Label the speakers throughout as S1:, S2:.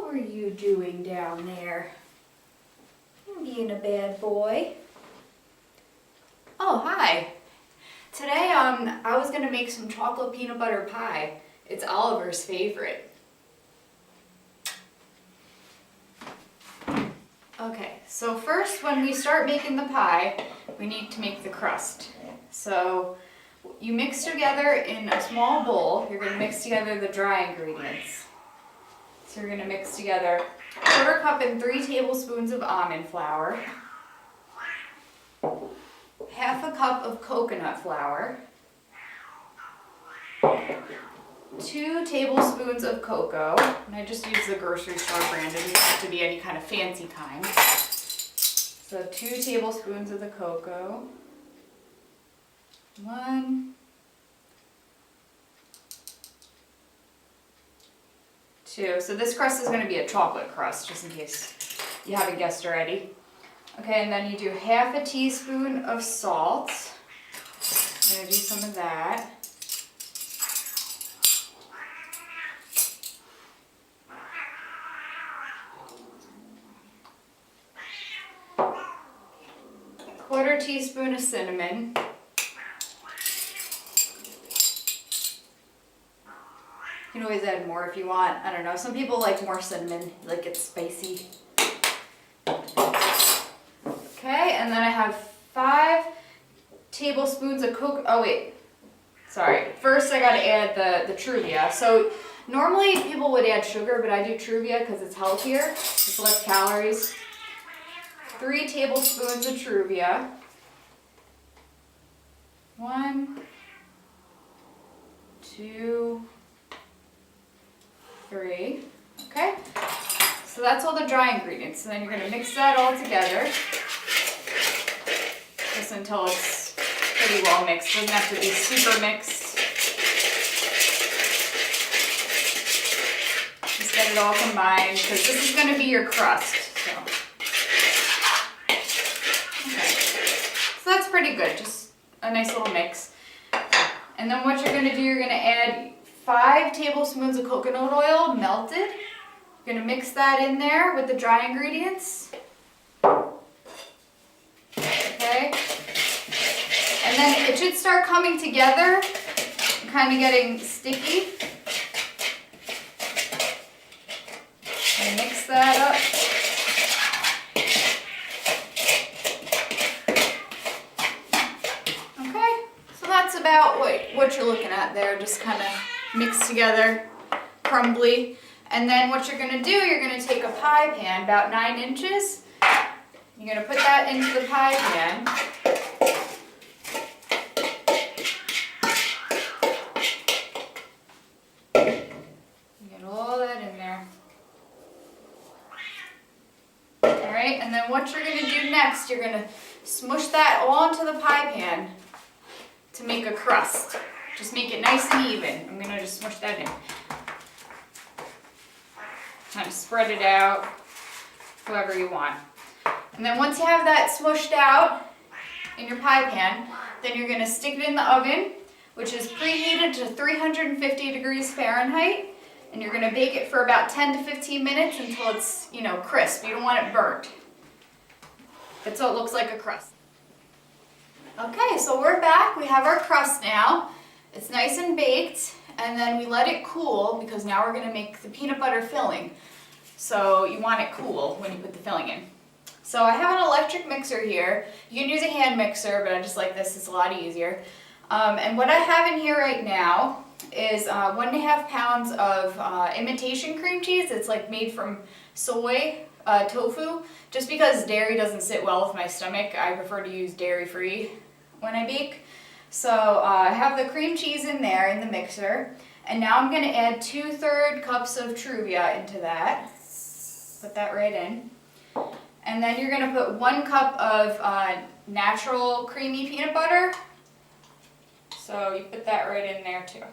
S1: What were you doing down there? You're being a bad boy. Oh, hi. Today, I was gonna make some chocolate peanut butter pie. It's Oliver's favorite. Okay, so first when we start making the pie, we need to make the crust. So you mix together in a small bowl, you're gonna mix together the dry ingredients. So you're gonna mix together 1/4 cup and 3 tablespoons of almond flour, 1/2 cup of coconut flour, 2 tablespoons of cocoa, and I just use the grocery store brand, it doesn't have to be any kind of fancy kind. So 2 tablespoons of the cocoa, 1, 2. So this crust is going to be a chocolate crust, just in case you haven't guessed already. Okay, and then you do 1/2 teaspoon of salt. I'm going to do some of that. Quarter teaspoon of cinnamon. You can always add more if you want. I don't know. Some people like more cinnamon, like it's spicy. Okay, and then I have 5 tablespoons of cocoa. Oh wait, sorry. First I gotta add the truvia. So normally people would add sugar, but I do truvia because it's healthier. It's less calories. 3 tablespoons of truvia. 1, 2, 3. Okay, so that's all the dry ingredients. So then you're going to mix that all together just until it's pretty well mixed. It doesn't have to be super mixed. Just get it all combined because this is going to be your crust. So. Okay. So that's pretty good. Just a nice little mix. And then what you're going to do, you're going to add 5 tablespoons of coconut oil melted. You're going to mix that in there with the dry ingredients. Okay. And then it should start coming together, kind of getting sticky. And mix that up. Okay. So that's about what you're looking at there, just kind of mixed together, crumbly. And then what you're going to do, you're going to take a pie pan, about 9 inches. You're going to put that into the pie pan. Get all that in there. Alright, and then what you're going to do next, you're going to smush that all into the pie pan to make a crust. Just make it nice and even. I'm going to just smush that in. Kind of spread it out, however you want. And then once you have that smushed out in your pie pan, then you're going to stick it in the oven, which is preheated to 350 degrees Fahrenheit. And you're going to bake it for about 10 to 15 minutes until it's, crisp. You don't want it burnt. That's so it looks like a crust. Okay, so we're back. We have our crust now. It's nice and baked, and then we let it cool because now we're going to make the peanut butter filling. So you want it cool when you put the filling in. So I have an electric mixer here. You can use a hand mixer, but I just like this. It's a lot easier. And what I have in here right now is 1.5 pounds of imitation cream cheese. It's like made from soy tofu. Just because dairy doesn't sit well with my stomach, I prefer to use dairy-free when I bake. So I have the cream cheese in there in the mixer, and now I'm going to add 2/3 cups of truvia into that. Put that right in. And then you're going to put 1 cup of natural creamy peanut butter. So you put that right in there too.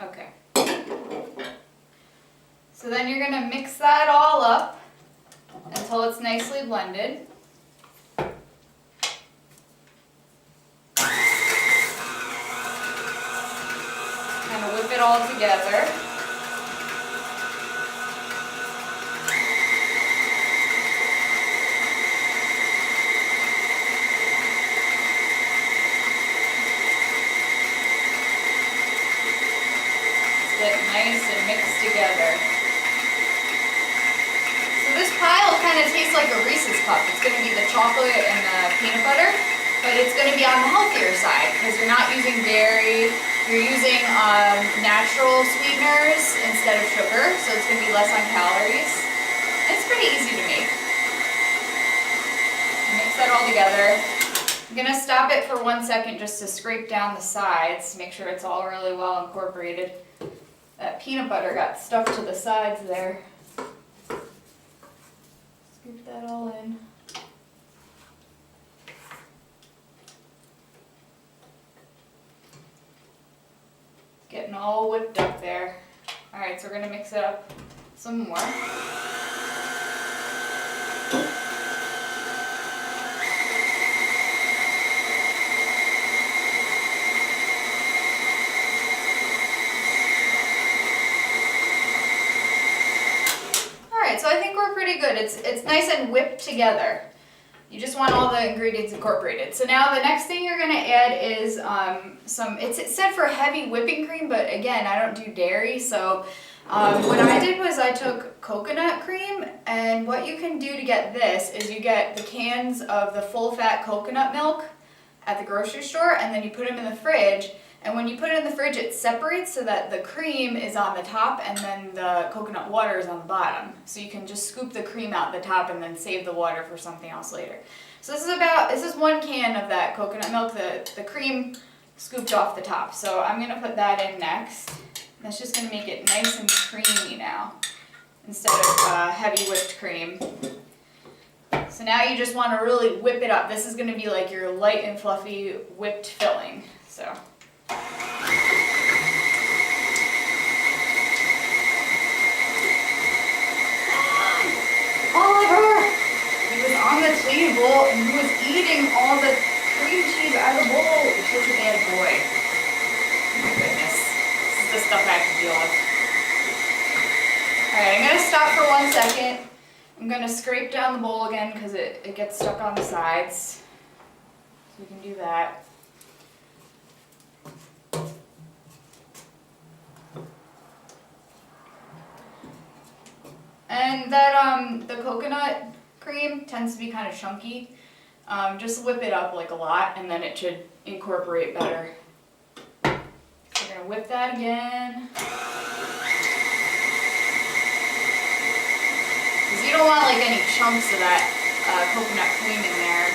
S1: Okay. So then you're going to mix that all up until it's nicely blended. all together. Get nice and mixed together. So this pie will kind of taste like a Reese's cup. It's going to be the chocolate and the peanut butter, but it's going to be on the healthier side because you're not using dairy. You're using natural sweeteners instead of sugar, so it's going to be less on calories. It's pretty easy to make. Mix that all together. I'm going to stop it for 1 second just to scrape down the sides, make sure it's all really well incorporated. That peanut butter got stuck to the sides there. Scoop that all in. Getting all whipped up there. Alright, so we're going to mix it up some more. So I think we're pretty good. It's nice and whipped together. You just want all the ingredients incorporated. So now the next thing you're going to add is it said for heavy whipping cream, but again, I don't do dairy. So what I did was I took coconut cream, and what you can do to get this is you get the cans of the full fat coconut milk at the grocery store, and then you put them in the fridge. And when you put it in the fridge, it separates so that the cream is on the top and then the coconut water is on the bottom. So you can just scoop the cream out the top and then save the water for something else later. So this is 1 can of that coconut milk, the cream scooped off the top. So I'm going to put that in next. That's just going to make it nice and creamy now instead of heavy whipped cream. So now you just want to really whip it up. This is going to be like your light and fluffy whipped filling. So. Oliver! He was on the table and he was eating all the cream cheese out of the bowl. You're such a bad boy. Oh my goodness. This is the stuff I have to deal with. Alright, I'm going to stop for 1 second. I'm going to scrape down the bowl again because it gets stuck on the sides. So we can do that. And that the coconut cream tends to be kind of chunky. Just whip it up like a lot and then it should incorporate better. So we're going to whip that again. Because you don't want like any chunks of that coconut cream in there.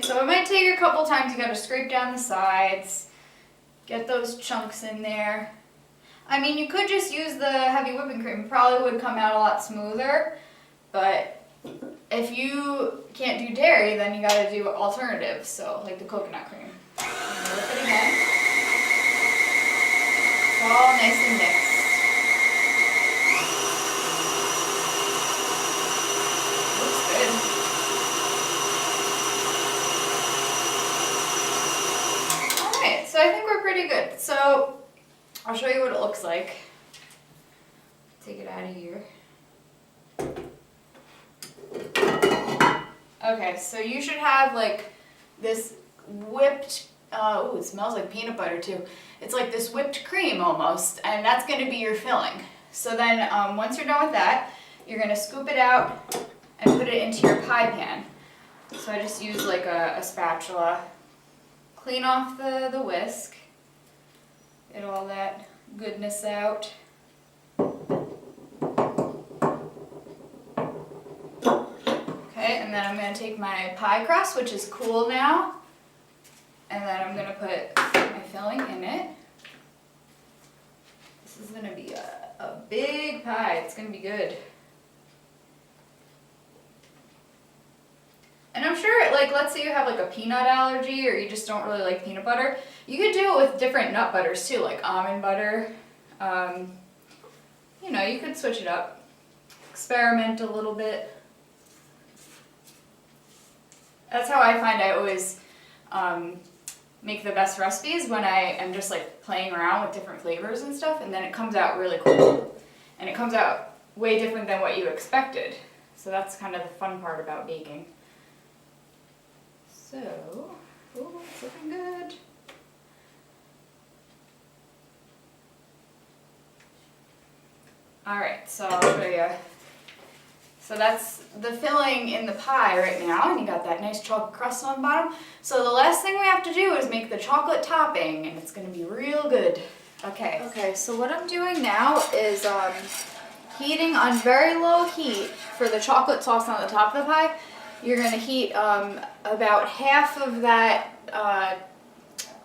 S1: So it might take a couple times. You got to scrape down the sides, get those chunks in there. I mean, you could just use the heavy whipping cream. It probably would come out a lot smoother, but if you can't do dairy, then you got to do alternatives, so like the coconut cream. Whip it again. It's all nice and mixed. Looks good. So I think we're pretty good. So I'll show you what it looks like. Take it out of here. Okay, so you should have like this whipped, oh, it smells like peanut butter too. It's like this whipped cream almost, and that's going to be your filling. So then once you're done with that, you're going to scoop it out and put it into your pie pan. So I just use like a spatula. Clean off the whisk, get all that goodness out. Okay, and then I'm going to take my pie crust, which is cool now, and then I'm going to put my filling in it. This is going to be a big pie. It's going to be good. And I'm sure, like, let's say you have like a peanut allergy or you just don't really like peanut butter, you could do it with different nut butters too, like almond butter. You know, you could switch it up. experiment a little bit. That's how I find I always make the best recipes, when I am just like playing around with different flavors and stuff, and then it comes out really cool. And it comes out way different than what you expected. So that's kind of the fun part about baking. So, oh, it's looking good. Alright, so I'll show you. So that's the filling in the pie right now, and you got that nice chocolate crust on the bottom. So the last thing we have to do is make the chocolate topping, and it's going to be real good. Okay, so what I'm doing now is heating on very low heat for the chocolate sauce on the top of the pie. You're going to heat about half of that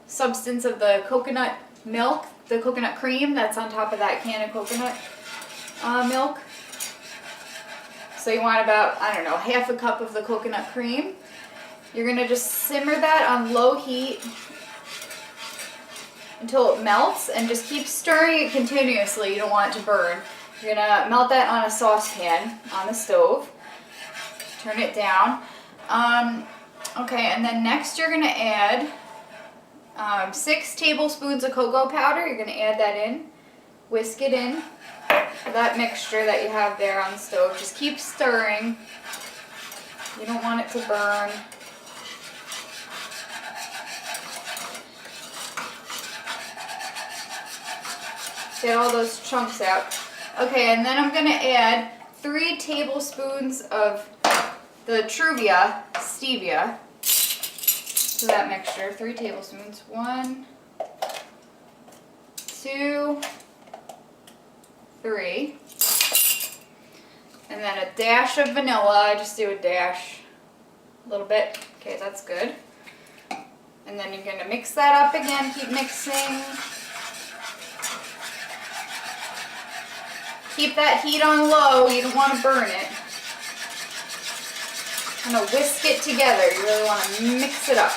S1: substance of the coconut milk, the coconut cream that's on top of that can of coconut milk. So you want about, I don't know, half a cup of the coconut cream. You're going to just simmer that on low heat until it melts, and just keep stirring it continuously. You don't want it to burn. You're going to melt that on a saucepan on the stove. Turn it down. Okay, and then next you're going to add 6 tablespoons of cocoa powder. You're going to add that in. Whisk it in. That mixture that you have there on the stove. Just keep stirring. You don't want it to burn. Get all those chunks out. Okay, and then I'm going to add 3 tablespoons of the stevia to that mixture. 3 tablespoons. 1, 2, 3. And then a dash of vanilla. I just do a dash, a little bit. Okay, that's good. And then you're going to mix that up again. Keep mixing. Keep that heat on low. You don't want to burn it. Kind of whisk it together. You really want to mix it up.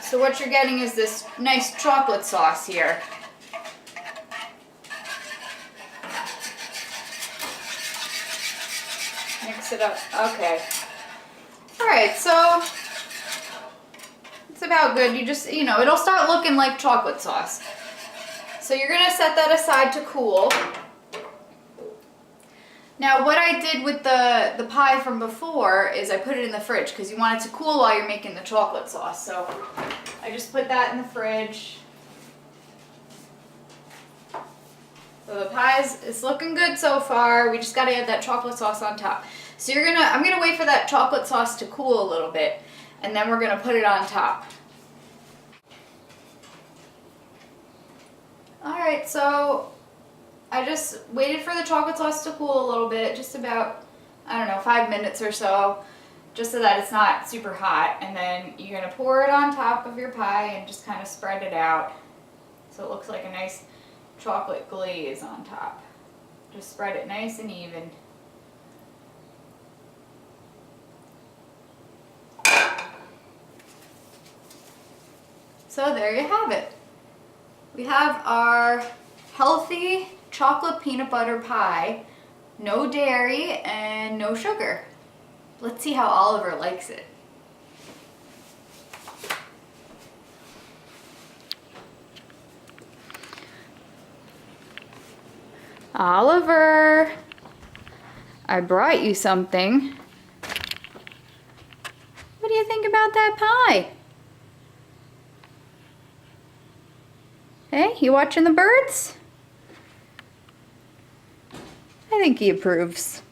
S1: So what you're getting is this nice chocolate sauce here. Mix it up. Okay. Alright, so it's about good. You just, it'll start looking like chocolate sauce. So you're going to set that aside to cool. Now what I did with the pie from before is I put it in the fridge because you want it to cool while you're making the chocolate sauce. So I just put that in the fridge. So the pie is looking good so far. We just got to add that chocolate sauce on top. So I'm going to wait for that chocolate sauce to cool a little bit, and then we're going to put it on top. Alright, so I just waited for the chocolate sauce to cool a little bit, just about, 5 minutes or so, just so that it's not super hot. And then you're going to pour it on top of your pie and just kind of spread it out so it looks like a nice chocolate glaze on top. Just spread it nice and even. So there you have it. We have our healthy chocolate peanut butter pie, no dairy and no sugar. Let's see how Oliver likes it. Oliver, I brought you something. What do you think about that pie? Hey, you watching the birds? I think he approves.